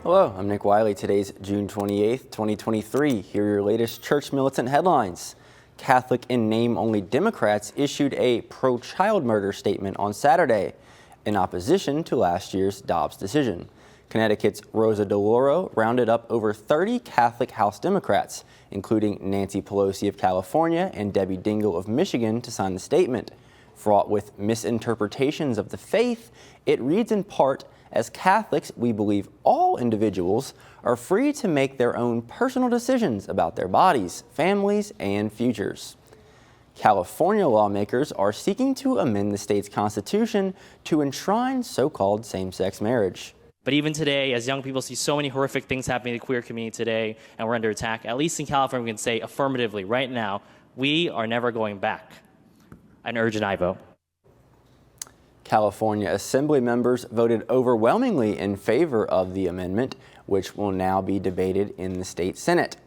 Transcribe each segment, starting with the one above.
Hello, I'm Nick Wiley. Today's June 28th, 2023. Here are your latest church militant headlines. Catholic in name only Democrats issued a pro-child murder statement on Saturday in opposition to last year's Dobbs decision. Connecticut's Rosa DeLauro rounded up over 30 Catholic House Democrats, including Nancy Pelosi of California and Debbie Dingell of Michigan, to sign the statement. Fraught with misinterpretations of the faith, it reads in part, "As Catholics, we believe all individuals are free to make their own personal decisions about their bodies, families, and futures." California lawmakers are seeking to amend the state's constitution to enshrine so-called same-sex marriage. But even today, as young people see so many horrific things happening in the queer community today, and we're under attack, at least in California, we can say affirmatively right now, we are never going back. An urgent aye vote. California Assembly members voted overwhelmingly in favor of the amendment, which will now be debated in the state Senate.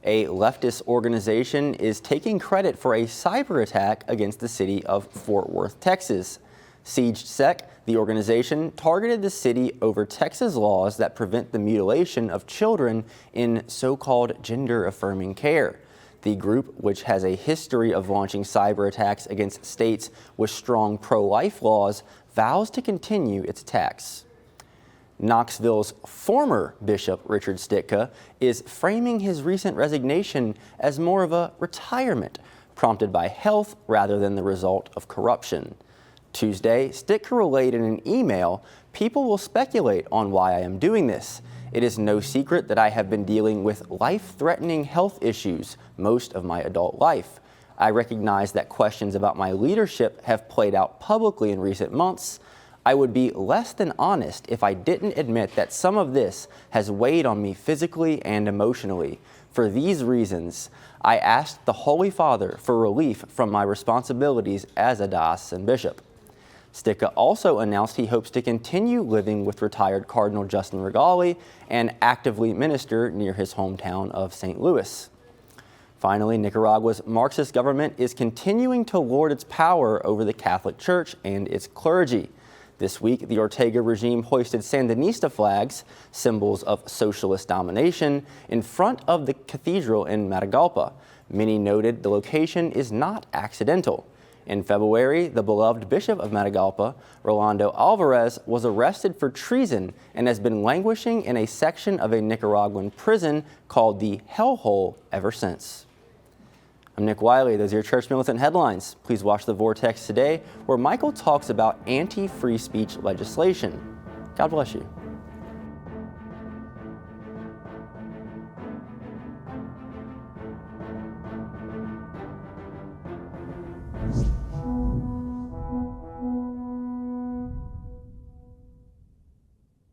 A leftist organization is taking credit for a cyber attack against the city of Fort Worth, Texas. Siege Sec, the organization, targeted the city over Texas laws that prevent the mutilation of children in so-called gender-affirming care. The group, which has a history of launching cyber attacks against states with strong pro-life laws, vows to continue its attacks. Knoxville's former Bishop Richard Stitka is framing his recent resignation as more of a retirement, prompted by health rather than the result of corruption. Tuesday, Stika relayed in an email, "People will speculate on why I am doing this. It is no secret that I have been dealing with life-threatening health issues most of my adult life. I recognize that questions about my leadership have played out publicly in recent months. I would be less than honest if I didn't admit that some of this has weighed on me physically and emotionally. For these reasons, I asked the Holy Father for relief from my responsibilities as a diocesan bishop." Stika also announced he hopes to continue living with retired Cardinal Justin Regali and actively minister near his hometown of St. Louis. Finally, Nicaragua's Marxist government is continuing to lord its power over the Catholic Church and its clergy. This week, the Ortega regime hoisted Sandinista flags, symbols of socialist domination, in front of the cathedral in Matagalpa. Many noted the location is not accidental. In February, the beloved Bishop of Matagalpa, Rolando Alvarez, was arrested for treason and has been languishing in a section of a Nicaraguan prison called the Hellhole ever since. I'm Nick Wiley. Those are your church militant headlines. Please watch the Vortex today, where Michael talks about anti-free speech legislation. God bless you. You